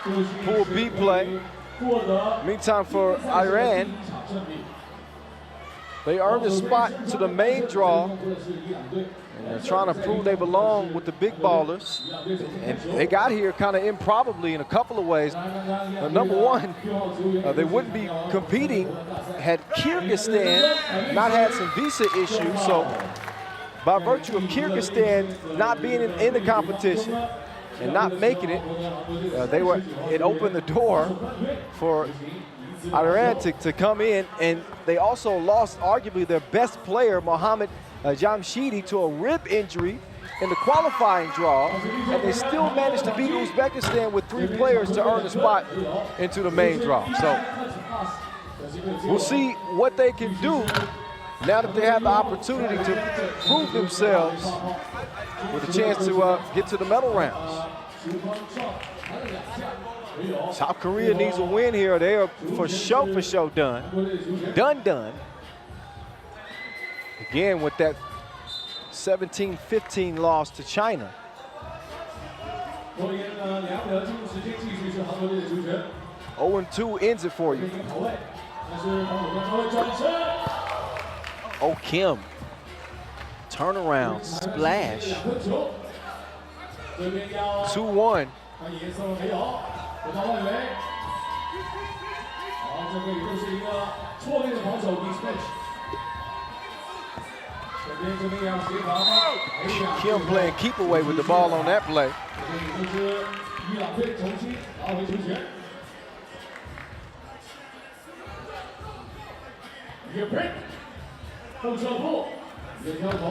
Pool B play. Meantime, for Iran, they earned a spot to the main draw, and they're trying to prove they belong with the big ballers. And they got here kind of improbably in a couple of ways. Number one, they wouldn't be competing had Kyrgyzstan not had some visa issues. So by virtue of Kyrgyzstan not being in the competition and not making it, it opened the door for Iran to come in, and they also lost arguably their best player, Mohammad Jamshidi, to a rib injury in the qualifying draw, and they still managed to beat Uzbekistan with 3 players to earn a spot into the main draw. So we'll see what they can do now that they have the opportunity to prove themselves with a chance to get to the medal rounds. South Korea needs a win here. They are for sure done. Done. Again, with that 17-15 loss to China. 0-2 ends it for you. Oh, Kim. Turnaround, splash. 2-1. Kim playing keep away with the ball on that play.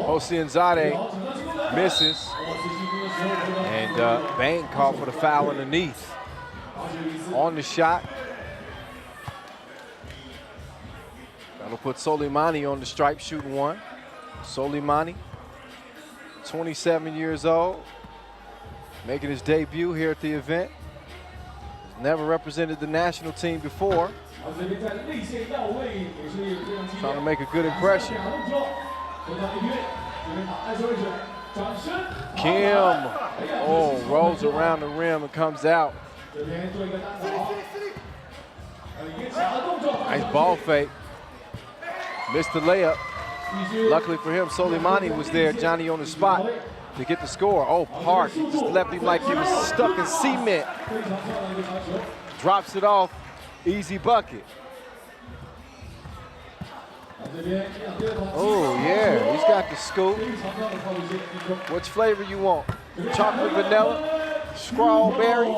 Hossein-Zadeh misses, and Bain called for the foul underneath. On the shot. That'll put Soleimani on the stripe, shooting one. Soleimani, 27 years old, making his debut here at the event. Never represented the national team before. Trying to make a good impression. Kim, rolls around the rim and comes out. Nice ball fake. Missed the layup. Luckily for him, Soleimani was there, Johnny on the spot to get the score. Oh, Park just left him like he was stuck in cement. Drops it off, easy bucket. Oh yeah, he's got the scoop. Which flavor you want? Chocolate vanilla, strawberry?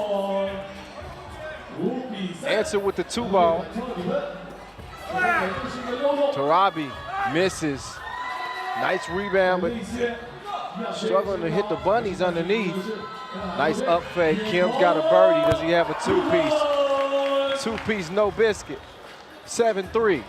Answer with the 2-ball. Tarabi misses. Nice rebound, but struggling to hit the bunnies underneath. Nice up fake. Kim's got a birdie. Does he have a 2-piece? 2-piece, no biscuit. 7-3.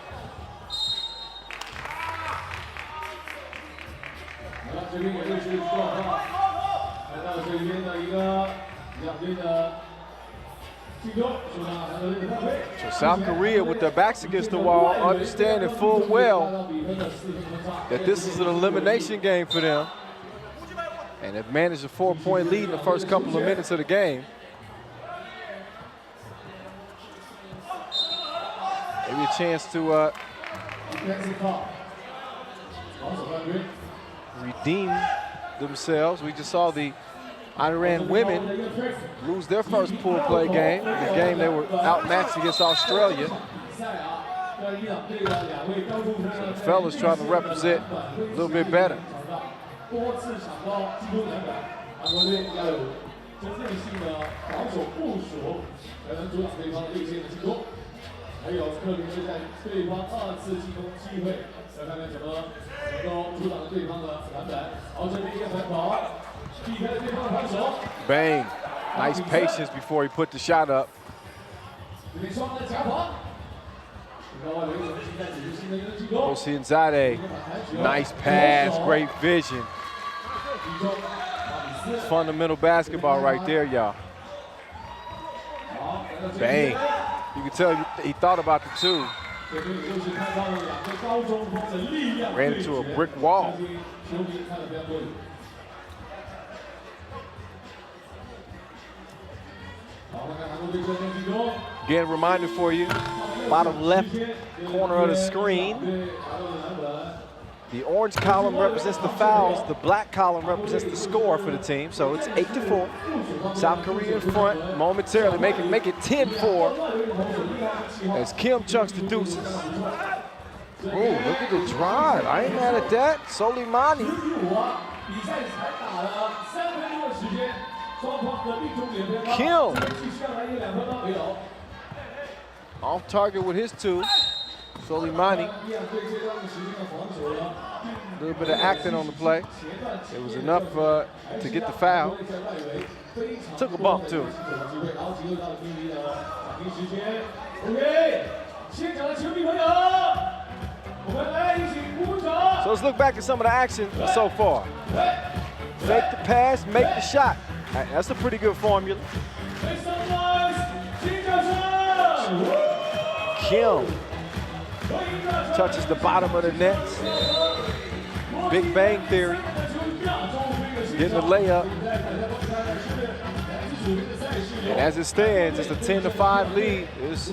So South Korea, with their backs against the wall, understanding full well that this is an elimination game for them, and have managed a 4-point lead in the first couple of minutes of the game. Maybe a chance to redeem themselves. We just saw the Iran women lose their first pool play game, the game they were outmatched against Australia. So the fellas trying to represent a little bit better. Bang. Nice patience before he put the shot up. Hossein-Zadeh, nice pass, great vision. Fundamental basketball right there, y'all. Bang. You can tell he thought about the 2. Ran into a brick wall. Again, reminder for you, bottom left corner of the screen. The orange column represents the fouls. The black column represents the score for the team. So it's 8-4. South Korea in front momentarily. Make it 10-4 as Kim chunks the deuces. Ooh, look at the drive. I ain't mad at that. Soleimani. Kim. Off target with his two. Soleimani. A little bit of acting on the play. It was enough to get the foul. Took a bump too. So let's look back at some of the action so far. Fake the pass, make the shot. That's a pretty good formula. Kim touches the bottom of the nets. Big Bang Theory. Getting the layup. And as it stands, it's a 10-5 lead. It's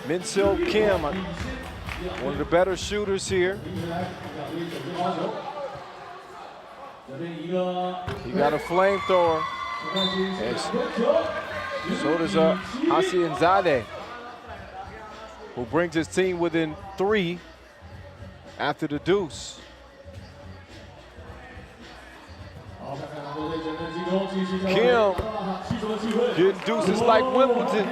Min-Sil Kim, one of the better shooters here. He got a flamethrower. And so does Asienzadeh, who brings his team within 3 after the deuce. Kim getting deuces like Wimbledon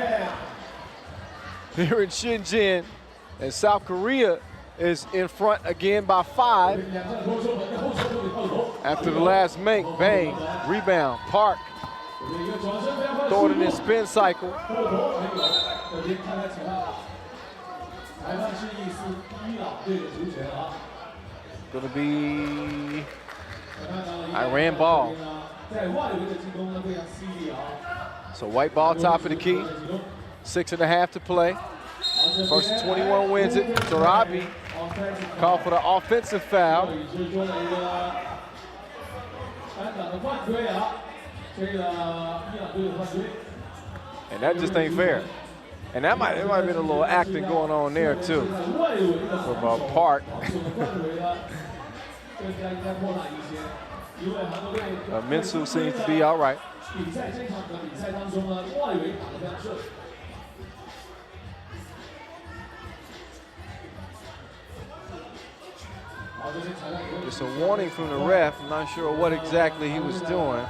here in Shenzhen, and South Korea is in front again by 5 after the last make. Bang, rebound, Park, throw it in his spin cycle. Gonna be Iran ball. So white ball, top of the key. 6.5 to play. First 21 wins it. Torabi called for the offensive foul. And that just ain't fair. And that might have been a little acting going on there too from Park. Min-Sil seems to be all right. Just a warning from the ref. I'm not sure what exactly he was doing.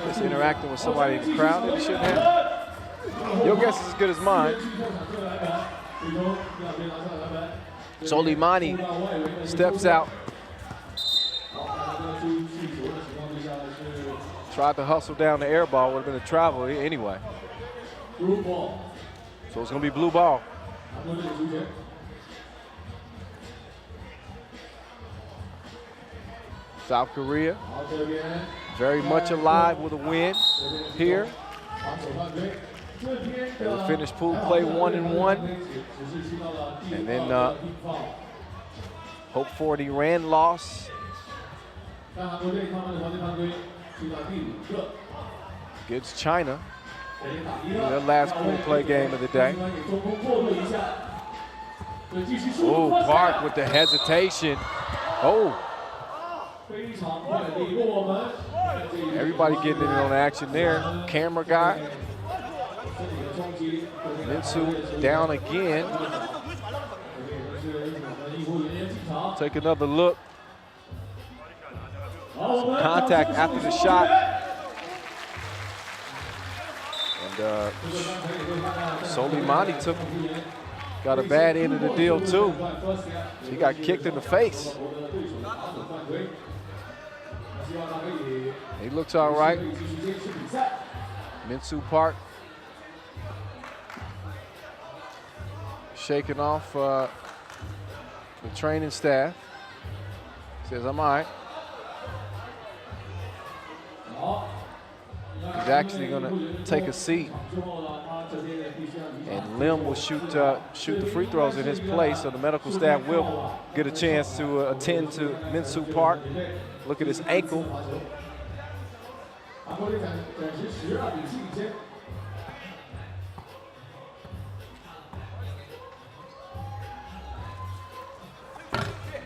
Just interacting with somebody in the crowd that he shouldn't have. Your guess is as good as mine. Soleimani steps out. Tried to hustle down the air ball, would have been a travel anyway. So it's going to be blue ball. South Korea very much alive with a win here. They will finish pool play 1-1. And then hope for an Iran loss against China in their last pool play game of the day. Oh, Park with the hesitation. Oh. Everybody getting in on the action there. Camera guy. Min-Sil down again. Take another look. Some contact after the shot. And Soleimani got a bad end of the deal too. He got kicked in the face. He looks all right. Min-Sil Park shaking off the training staff. Says, I'm all right. He's actually going to take a seat. And Lim will shoot the free throws in his place, so the medical staff will get a chance to attend to Min-Sil Park. Look at his ankle.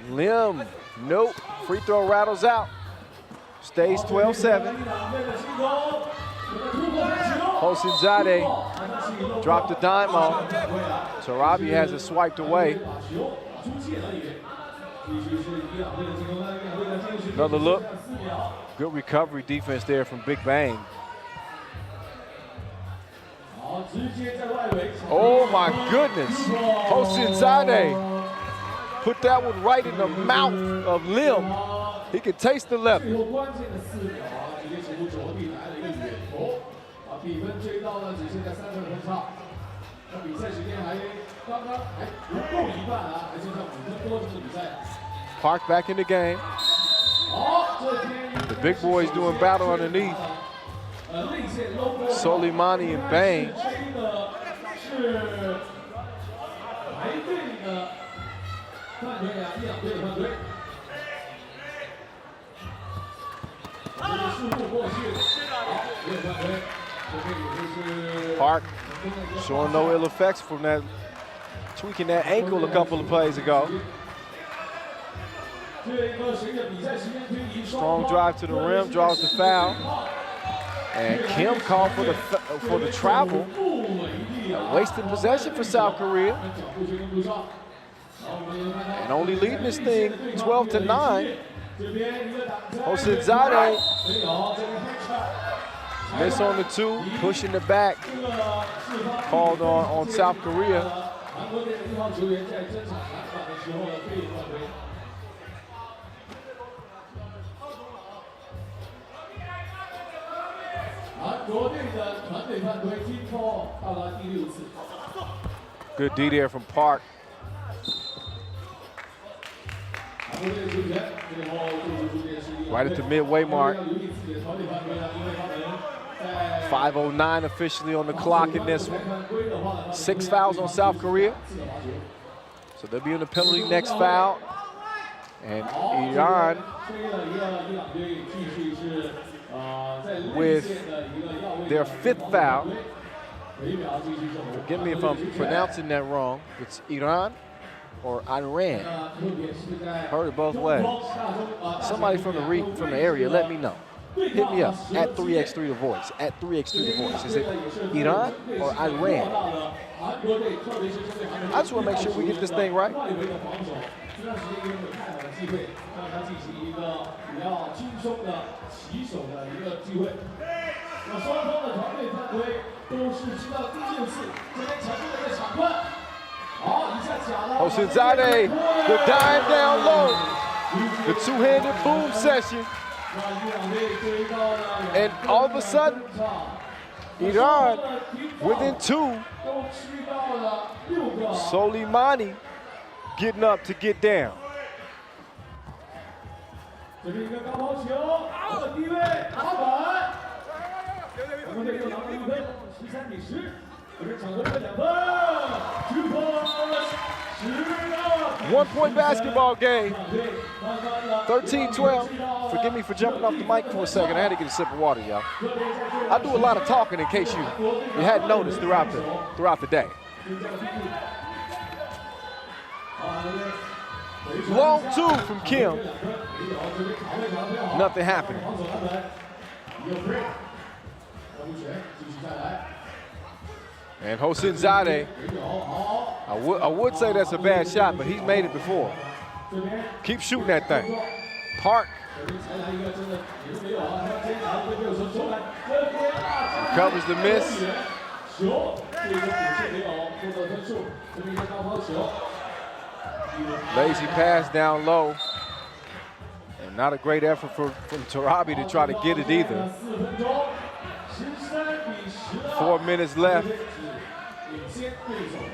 Lim, nope. Free throw rattles out. Stays 12-7. Hosinzadeh dropped the dime off. Torabi has it swiped away. Another look. Good recovery defense there from Big Bang. Oh my goodness. Hosinzadeh put that one right in the mouth of Lim. He can taste the leather. Park back in the game. The big boys doing battle underneath. Soleimani and Bang. Park showing no ill effects from that, tweaking that ankle a couple of plays ago. Strong drive to the rim, draws the foul. And Kim called for the travel. A wasted possession for South Korea. And only leading this thing 12-9. Hosinzadeh miss on the two, pushing the back. Called on South Korea. Good D there from Park. Right at the midway mark. 5:09 officially on the clock in this one. 6 fouls on South Korea. So they'll be in the penalty next foul. And Iran with their 5th foul. Forgive me if I'm pronouncing that wrong. It's Iran or Iran. Heard it both ways. Somebody from the area, let me know. Hit me up at 3x3 The Voice. At 3x3 The Voice. Is it Iran or Iran? I just want to make sure we get this thing right. Hosinzadeh, the dime down low. The two-handed boom session. And all of a sudden, Iran within 2. Soleimani getting up to get down. One-point basketball game. 13-12. Forgive me for jumping off the mic for a second. I had to get a sip of water, y'all. I do a lot of talking in case you hadn't noticed throughout the day. Long 2 from Kim. Nothing happening. And Hosinzadeh, I would say that's a bad shot, but he's made it before. Keep shooting that thing. Park. Recovers the miss. Lazy pass down low. And not a great effort from Torabi to try to get it either. 4 minutes left.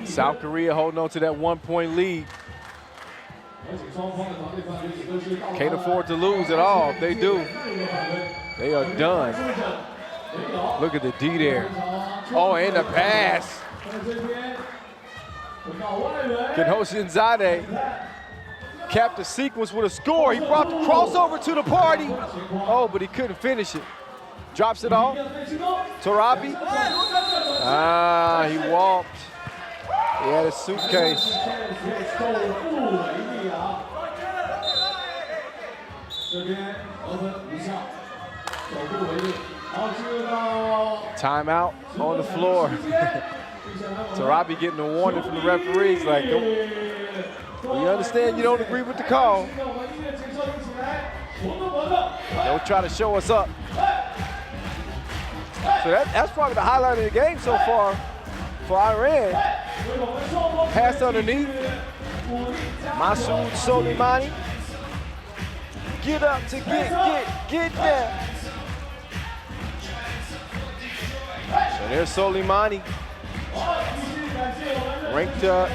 South Korea holding on to that 1-point lead. Can't afford to lose at all. If they do, they are done. Look at the D there. Oh, and the pass. Can Hosinzadeh cap the sequence with a score? He brought the crossover to the party. Oh, but he couldn't finish it. Drops it off. Torabi. He walked. He had a suitcase. Timeout on the floor. Tarabi getting a warning from the referees like, we understand you don't agree with the call. They'll try to show us up. So that's probably the highlight of the game so far for Iran. Pass underneath. Masoud Soleimani. Get up to get there. So there's Soleimani. Ranked up.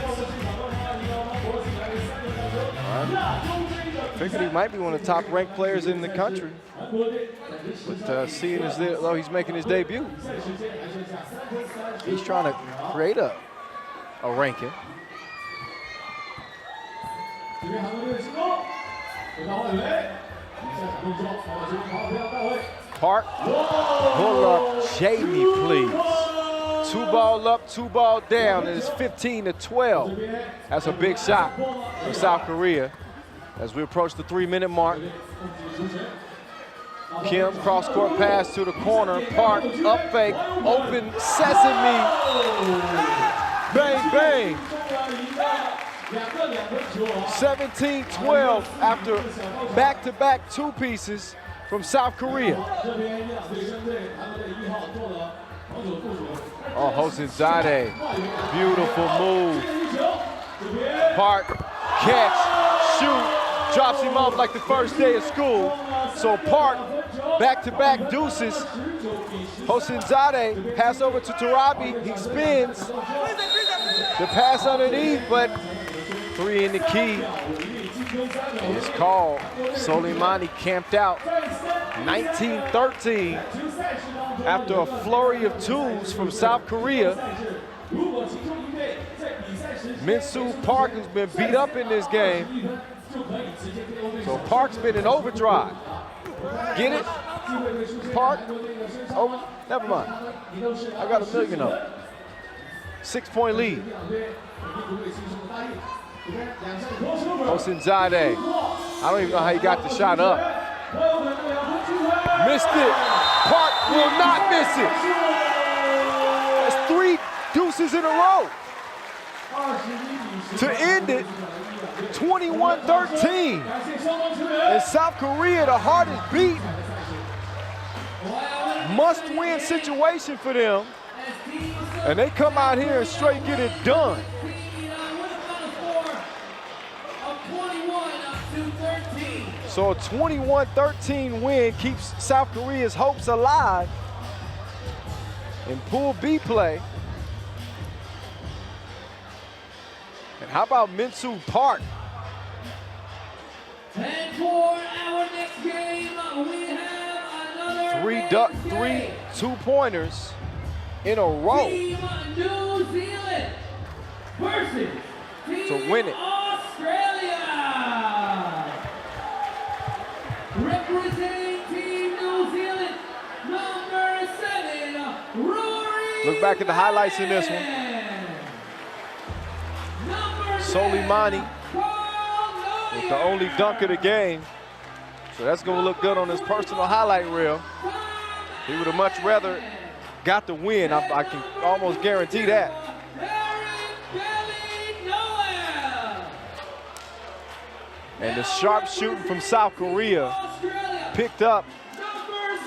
Figured he might be one of the top ranked players in the country. But seeing as though he's making his debut, he's trying to create a ranking. Park, pull up Jamie, please. 2 ball up, 2 ball down, and it's 15-12. That's a big shot from South Korea as we approach the 3-minute mark. Kim, cross-court pass to the corner. Park, up fake, open sesame. Bang, bang. 17-12 after back-to-back 2 pieces from South Korea. Oh, Hosseinzadeh, beautiful move. Park, catch, shoot, drops him off like the first day of school. So Park, back-to-back deuces. Hosseinzadeh, pass over to Tarabi, he spins. The pass underneath, but 3 in the key. And it's called. Soleimani camped out. 19-13 after a flurry of 2s from South Korea. Min-Soo Park has been beat up in this game. So Park's been in overdrive. Get it? Park, over, never mind. I got $1 million of it. 6-point lead. Hosseinzadeh, I don't even know how he got the shot up. Missed it. Park will not miss it. That's 3 deuces in a row. To end it, 21-13. And South Korea, the hardest beat. Must-win situation for them. And they come out here and straight get it done. So a 21-13 win keeps South Korea's hopes alive in Pool B play. And how about Min-Soo Park? And for our next game, we have another 3 2-pointers in a row. Team New Zealand versus Team to win it. Australia. Representing Team New Zealand, number 7, Rory. Look back at the highlights in this one. Soleimani with the only dunk of the game. So that's going to look good on his personal highlight reel. He would have much rather got the win. I can almost guarantee that. And the sharp shooting from South Korea picked up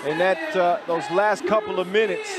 in that those last couple of minutes.